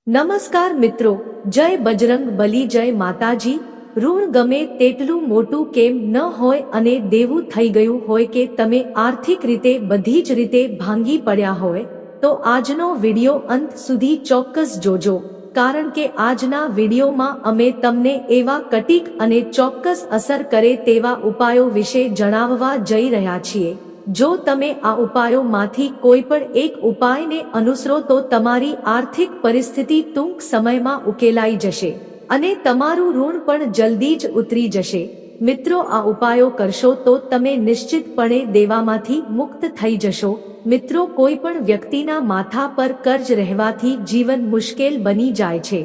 નમસ્કાર મિત્રો, જય બજરંગ બલી, જય માતાજી। ઋણ ગમે તેટલું મોટું કેમ ન હોય અને દેવું થઈ ગયું હોય કે તમે આર્થિક રીતે બધી જ રીતે ભાંગી પડ્યા હોય તો આજનો વિડિયો અંત સુધી ચોક્કસ જોજો, કારણ કે આજના વિડિયોમાં અમે તમને એવા કટીક અને ચોક્કસ અસર કરે તેવા ઉપાયો વિશે જણાવવા જઈ રહ્યા છીએ। જો તમે આ ઉપાયોમાંથી કોઈ પણ એક ઉપાયને અનુસરો તો તમારી આર્થિક પરિસ્થિતિ ટૂંક સમયમાં ઉકેલાઈ જશે અને તમારું ઋણ પણ જલ્દી જ ઉતરી જશે। મિત્રો, આ ઉપાયો કરશો તો તમે નિશ્ચિતપણે દેવામાંથી મુક્ત થઈ જશો। મિત્રો, કોઈ પણ વ્યક્તિના માથા પર કર્જ રહેવાથી જીવન મુશ્કેલ બની જાય છે।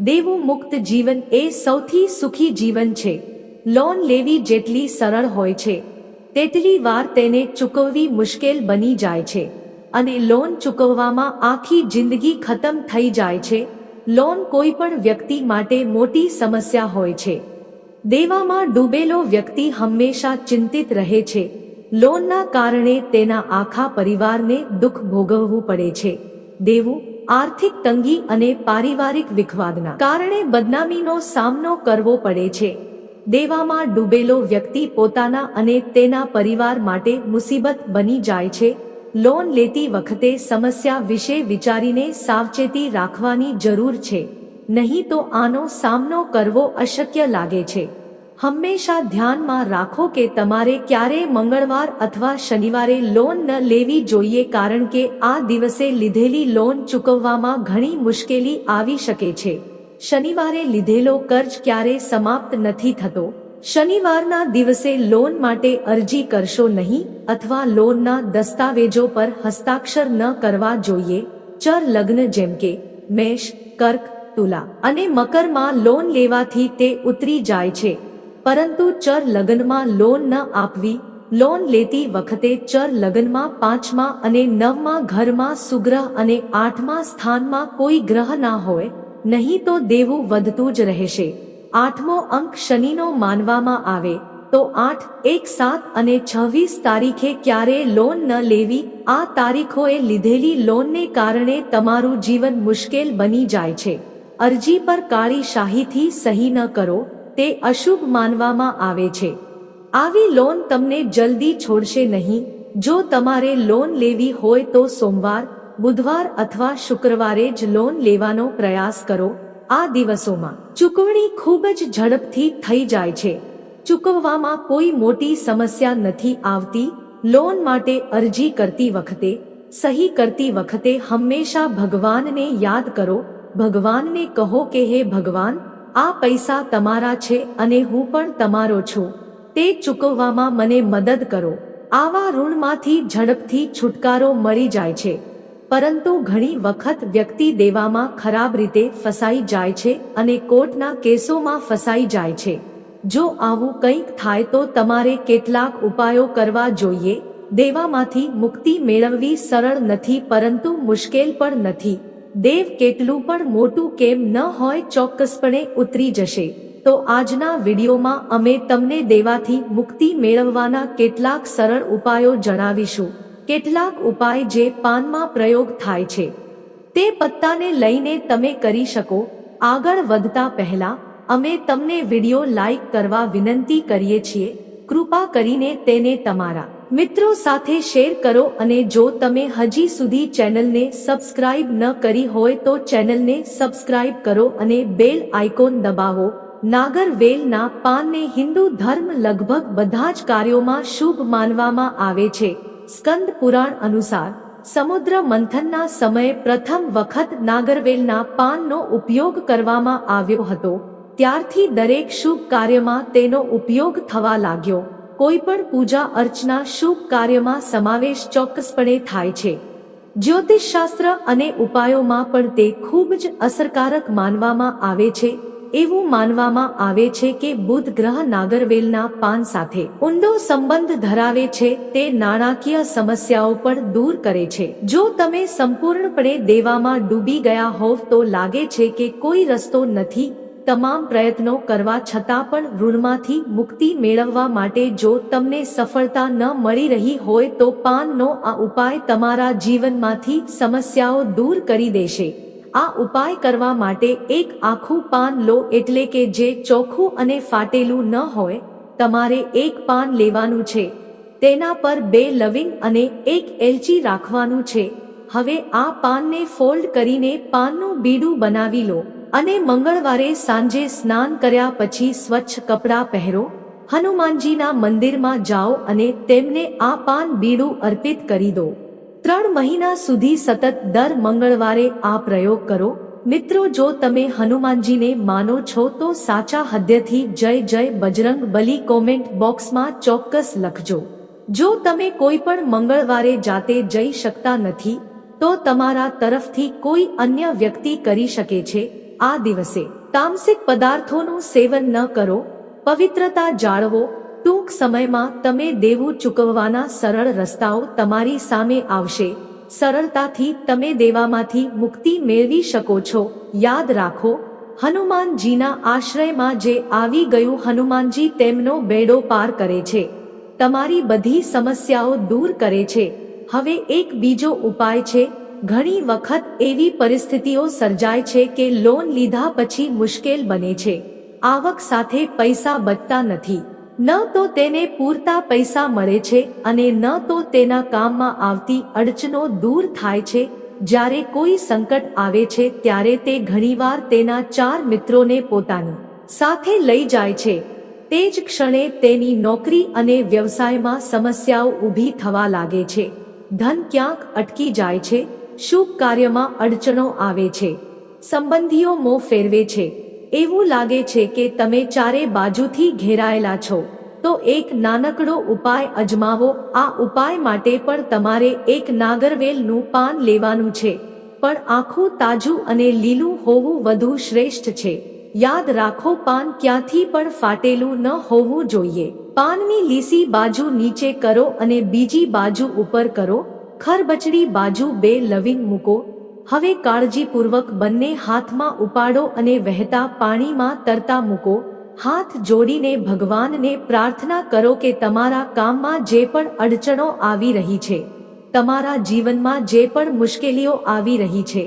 દેવું મુક્ત જીવન એ સૌથી સુખી જીવન છે। લોન લેવી જેટલી સરળ હોય છે તેટલી વાર તેને ચૂકવવી મુશ્કેલ બની જાય છે અને લોન ચૂકવવામાં આખી જિંદગી ખતમ થઈ જાય છે। લોન કોઈ પણ વ્યક્તિ માટે મોટી સમસ્યા હોય છે। દેવામાં ડૂબેલો વ્યક્તિ હંમેશા ચિંતિત રહે છે। લોનના કારણે તેના આખા પરિવારને દુઃખ ભોગવવું પડે છે। દેવું, આર્થિક તંગી અને પારિવારિક વિખવાદના કારણે બદનામીનો સામનો કરવો પડે છે। દેવામાં ડૂબેલો વ્યક્તિ પોતાના અને તેના પરિવાર માટે મુસીબત બની જાય છે। લોન લેતી વખતે સમસ્યા વિશે વિચારીને સાવચેતી રાખવાની જરૂર છે, નહીં તો આનો સામનો કરવો અશક્ય લાગે છે। હંમેશા ધ્યાનમાં રાખો કે તમારે ક્યારેય મંગળવાર અથવા શનિવારે લોન ન લેવી જોઈએ, કારણ કે આ દિવસે લીધેલી લોન ચૂકવવામાં ઘણી મુશ્કેલી આવી શકે છે। શનિવારે લીધેલો કર્જ ક્યારેય સમાપ્ત નથી થતો। શનિવારના દિવસે લોન માટે અરજી કરશો નહીં અથવા લોનના દસ્તાવેજો પર હસ્તાક્ષર ન કરવા જોઈએ। ચર લગ્ન જેમ કે મેષ, કર્ક, તુલા અને મકરમાં લોન લેવાથી તે ઉતરી જાય છે, પરંતુ ચર લગ્નમાં લોન ન આપવી। લોન લેતી વખતે ચર લગ્નમાં 5મા અને 9મા ઘરમાં સુગ્રહ અને 8મા સ્થાનમાં કોઈ ગ્રહ ના હોય, નહીં તો દેવું વધતું જ રહેશે। 8મો અંક શનિનો માનવામાં આવે તો 8, 1, 7 અને 26 તારીખે ક્યારેય લોન ન લેવી। આ તારીખોએ લીધેલી લોનને કારણે તમારું જીવન મુશ્કેલ બની જાય છે। અરજી પર કાળી શાહીથી સહી ન કરો, તે અશુભ માનવામાં આવે છે। આવી લોન તમને જલ્દી છોડશે નહીં। જો તમારે લોન લેવી હોય તો સોમવાર, બુધવાર અથવા શુક્રવારે જ લોન લેવાનો પ્રયાસ કરો। આ દિવસોમાં ચૂકવણી ખૂબ જ ઝડપથી થઈ જાય છે। ચૂકવવામાં કોઈ મોટી સમસ્યા નથી આવતી। લોન માટે અરજી કરતી વખતે, સહી કરતી વખતે હંમેશા ભગવાનને યાદ કરો। ભગવાનને કહો કે હે ભગવાન, આ પૈસા તમારા છે અને હું પણ તમારો છું, તે ચૂકવવામાં મને મદદ કરો। આવા ઋણમાંથી ઝડપથી છુટકારો મળી જાય છે, પરંતુ ઘણી વખત વ્યક્તિ દેવામાં ખરાબ રીતે ફસાઈ જાય છે અને કોર્ટના કેસોમાં ફસાઈ જાય છે। જો આવું કંઈક થાય તો તમારે કેટલાક ઉપાયો કરવા જોઈએ। દેવામાંથી મુક્તિ મેળવવી સરળ નથી, પરંતુ મુશ્કેલ પણ નથી। દેવ કેટલું પણ મોટું કેમ ન હોય, ચોક્કસપણે ઉતરી જશે। તો આજના વિડીયોમાં અમે તમને દેવાથી મુક્તિ મેળવવાના કેટલાક સરળ ઉપાયો જણાવીશું। કેટલાક ઉપાય જે પાનમાં પ્રયોગ થાય છે તે પત્તાને લઈને તમે કરી શકો। આગળ વધતા પહેલા અમે તમને વિડીયો લાઈક કરવા વિનંતી કરીએ છીએ। કૃપા કરીને તેને તમારા મિત્રો સાથે શેર કરો અને જો તમે હજી સુધી ચેનલને સબસ્ક્રાઇબ ન કરી હોય તો ચેનલને સબસ્ક્રાઇબ કરો અને બેલ આઇકોન દબાવો। નાગરવેલના પાનને હિન્દુ ધર્મ લગભગ બધા જ કાર્યોમાં શુભ માનવામાં આવે છે। સ્કંદ પુરાણ અનુસાર સમુદ્ર મંથનના સમયે પ્રથમ વખત નાગરવેલના પાનનો ઉપયોગ કરવામાં આવ્યો હતો। ત્યારથી દરેક શુભ કાર્યમાં તેનો ઉપયોગ થવા લાગ્યો। કોઈ પણ પૂજા અર્ચના શુભ કાર્યમાં સમાવેશ ચોક્કસપણે થાય છે। જ્યોતિષશાસ્ત્ર અને ઉપાયોમાં પણ તે ખૂબ જ અસરકારક માનવામાં આવે છે। એવું માનવામાં આવે છે કે બુધ ગ્રહ નાગરવેલના પાન સાથે ઊંડો સંબંધ ધરાવે છે। તે નાણાકીય સમસ્યાઓ પણ દૂર કરે છે। જો તમે સંપૂર્ણપણે દેવામાં ડૂબી ગયા હોવ તો લાગે છે કે કોઈ રસ્તો નથી, તમામ પ્રયત્નો કરવા છતાં પણ ઋણમાંથી મુક્તિ મેળવવા માટે જો તમને સફળતા ન મળી રહી હોય તો પાનનો આ ઉપાય તમારા જીવનમાંથી સમસ્યાઓ દૂર કરી દેશે। આ ઉપાય કરવા માટે એક આખું પાન લો, એટલે કે જે ચોખ્ખું અને ફાટેલું ન હોય. તમારે એક પાન લેવાનું છે, તેના પર 2 લવિંગ અને 1 એલચી રાખવાનું છે. હવે આ પાનને ફોલ્ડ કરીને પાનનું બીડું બનાવી લો અને મંગળવારે સાંજે સ્નાન કર્યા પછી સ્વચ્છ કપડાં પહેરો, હનુમાનજીના મંદિરમાં જાઓ અને તેમને આ પાન બીડું અર્પિત કરી દો. 3 મહિના સુધી સતત દર મંગળવારે આ પ્રયોગ કરો. મિત્રો, જો તમે હનુમાનજીને માનો છો તો સાચા હૃદયથી જય જય બજરંગ બલી કોમેન્ટ બોક્સમાં ચોક્કસ લખજો. જો તમે કોઈ પણ મંગળવારે જાતે જઈ શકતા નથી તો તમારા તરફથી કોઈ અન્ય વ્યક્તિ કરી શકે છે. આ દિવસે તામસિક પદાર્થોનું સેવન ન કરો, પવિત્રતા જાળવો. ટૂંક સમયમાં તમે દેવું ચૂકવવાના સરળ રસ્તાઓ તમારી સામે આવશે. સરળતાથી તમે દેવામાંથી મુક્તિ મેળવી શકો છો. યાદ રાખો, હનુમાનજીના આશ્રયમાં જે આવી ગયું, હનુમાનજી તેમનો બેડો પાર કરે છે, તમારી બધી સમસ્યાઓ દૂર કરે છે. હવે એક બીજો ઉપાય છે. ઘણી વખત એવી પરિસ્થિતિઓ સર્જાય છે કે લોન લીધા પછી મુશ્કેલ બને છે. આવક સાથે પૈસા બચતા નથી. ન તો તેને પૂરતા પૈસા મળે છે અને ન તો તેના કામમાં આવતી અડચણો દૂર થાય છે. જ્યારે કોઈ સંકટ આવે છે ત્યારે તે ઘણીવાર તેના 4 મિત્રોને પોતાની સાથે લઈ જાય છે. તે જ ક્ષણે તેની નોકરી અને વ્યવસાયમાં સમસ્યાઓ ઊભી થવા લાગે છે. ધન ક્યાંક અટકી જાય છે, શુભ કાર્યમાં અડચણો આવે છે, સંબંધીઓ મોં ફેરવે છે. એવું લાગે છે કે તમે ચારે બાજુથી ઘેરાયેલા છો. તો એક નાનકડો ઉપાય અજમાવો. આ ઉપાય માટે પણ તમારે એક નાગરવેલનું પાન લેવાનું છે, પણ આખું તાજું અને લીલું હોવું વધુ શ્રેષ્ઠ છે. યાદ રાખો, પાન ક્યાંથી પણ ફાટેલું ન હોવું જોઈએ. પાનની લીસી બાજુ નીચે કરો અને બીજી બાજુ ઉપર કરો. ખરબચડી બાજુ 2 લવિંગ મૂકો. હવે કાળજીપૂર્વક બંને હાથમાં ઉપાડો અને વહેતા પાણીમાં તરતા મૂકો. હાથ જોડીને ભગવાનને પ્રાર્થના કરો કે તમારા કામમાં જે પણ અડચણો આવી રહી છે, તમારા જીવનમાં જે પણ મુશ્કેલીઓ આવી રહી છે,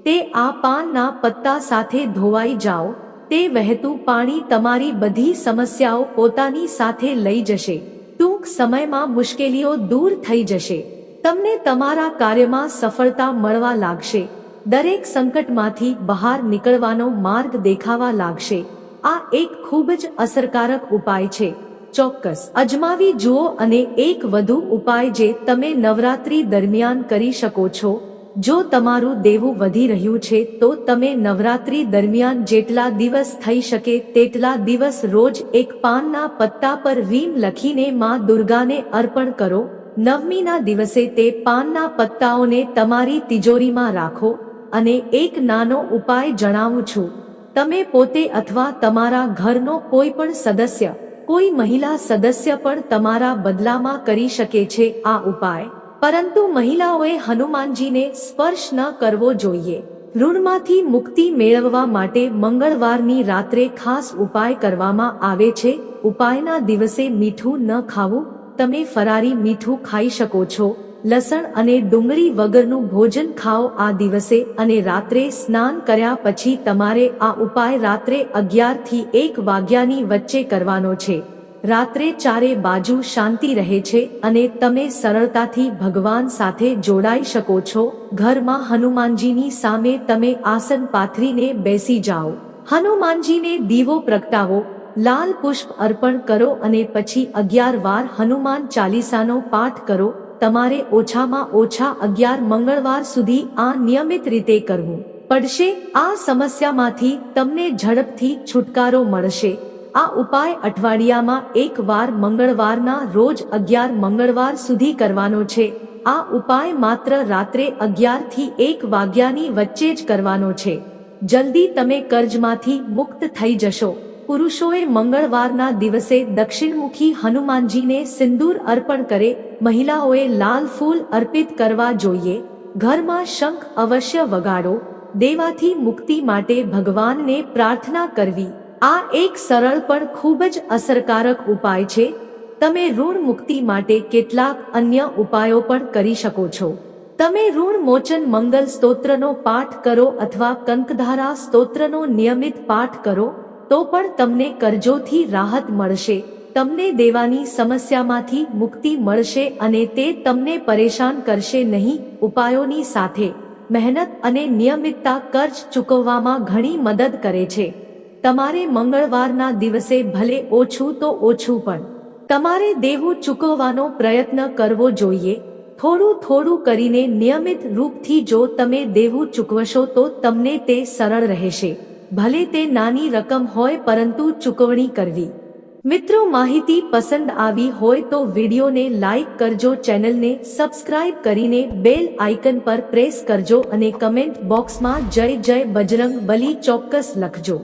તે આ પાનના પત્તા સાથે ધોવાઈ જાઓ. તે વહેતું પાણી તમારી બધી સમસ્યાઓ પોતાની સાથે લઈ જશે. ટૂંક સમયમાં મુશ્કેલીઓ દૂર થઈ જશે. તમને તમારા કાર્યમાં સફળતા મળવા લાગશે. દરેક સંકટમાંથી બહાર નીકળવાનો માર્ગ દેખાવા લાગશે. આ એક ખૂબ જ અસરકારક ઉપાય છે. ચોક્કસ અજમાવી જુઓ. અને એક વધુ ઉપાય જે તમે નવરાત્રી દરમિયાન કરી શકો છો. જો તમારું દેવું વધી રહ્યું છે તો તમે નવરાત્રી દરમિયાન જેટલા દિવસ થઈ શકે તેટલા દિવસ રોજ એક પાનના પત્તા પર રીમ લખીને માં દુર્ગાને અર્પણ કરો. 9મીના દિવસે તે પાનના પત્તાઓને તમારી તિજોરીમાં રાખો. અને એક નાનો ઉપાય જણાવું છું. તમે પોતે અથવા તમારા ઘરનો કોઈ પણ સદસ્ય, કોઈ મહિલા સદસ્ય પણ તમારા બદલામાં કરી શકે છે આ ઉપાય. પરંતુ મહિલાઓએ હનુમાનજીને સ્પર્શ ન કરવો જોઈએ. ઋણમાંથી મુક્તિ મેળવવા માટે મંગળવારની રાત્રે ખાસ ઉપાય કરવામાં આવે છે. ઉપાયના દિવસે મીઠું ન ખાવું. તમે ફરારી મીઠું ખાઈ શકો છો. લસણ અને ડુંગળી વગરનું ભોજન ખાઓ આ દિવસે. અને રાત્રે સ્નાન કર્યા પછી તમારે આ ઉપાય રાત્રે 11 થી 1 વાગ્યાની વચ્ચે કરવાનો છે. રાત્રે ચારે બાજુ શાંતિ રહે છે અને તમે સરળતાથી ભગવાન સાથે જોડાઈ શકો છો. ઘરમાં હનુમાનજીની સામે તમે આસન પાથરીને બેસી જાઓ. હનુમાનજીને દીવો પ્રગટાવો, લાલ પુષ્પ અર્પણ કરો અને પછી 11 વાર હનુમાન ચાલીસાનો પાઠ કરો. તમારે ઓછામાં ઓછા 11 મંગળવાર સુધી આ નિયમિત રીતે કરવું પડશે. આ સમસ્યામાંથી તમને ઝડપથી છુટકારો મળશે. આ ઉપાય અઠવાડિયામાં 1 વાર મંગળવારના રોજ 11 મંગળવાર સુધી કરવાનો છે. આ ઉપાય માત્ર રાત્રે 11 થી 1 વાગ્યાની વચ્ચે જ કરવાનો છે. જલ્દી તમે કર્જમાંથી મુક્ત થઈ જશો. પુરુષોએ મંગળવારના દિવસે દક્ષિણમુખી હનુમાનજીને સિંદૂર અર્પણ કરે. મહિલાઓએ લાલ ફૂલ અર્પિત કરવા જોઈએ. ઘરમાં શંખ અવશ્ય વગાડો. દેવાથી મુક્તિ માટે ભગવાનને પ્રાર્થના કરવી. આ એક સરળ પણ ખૂબ જ અસરકારક ઉપાય છે. તમે ઋણ મુક્તિ માટે કેટલાક અન્ય ઉપાયો પણ કરી શકો છો. તમે ઋણ મોચન મંગલ સ્તોત્રનો પાઠ કરો અથવા કંકધારા સ્તોત્રનો નિયમિત પાઠ કરો તો પણ તમને કરજોથી રાહત મળશે, તમને દેવાની સમસ્યામાંથી મુક્તિ મળશે અને તે તમને પરેશાન કરશે નહીં. ઉપાયોની સાથે મહેનત અને નિયમિતતા કર્જ ચૂકવવામાં ઘણી મદદ કરે છે. તમારે મંગળવારના દિવસે ભલે ઓછું તો ઓછું પણ તમારે દેવું ચૂકવવાનો પ્રયત્ન કરવો જોઈએ. થોડું થોડું કરીને નિયમિત રૂપથી જો તમે દેવું ચૂકવશો તો તમને તે સરળ રહેશે. ભલે તે નાની રકમ હોય પરંતુ ચૂકવણી કરવી. મિત્રો, માહિતી પસંદ આવી હોય તો વિડીયોને લાઈક કરજો, ચેનલને સબસ્ક્રાઇબ કરીને બેલ આઇકન પર પ્રેસ કરજો અને કમેન્ટ બોક્સમાં જય જય બજરંગ બલી ચોક્કસ લખજો.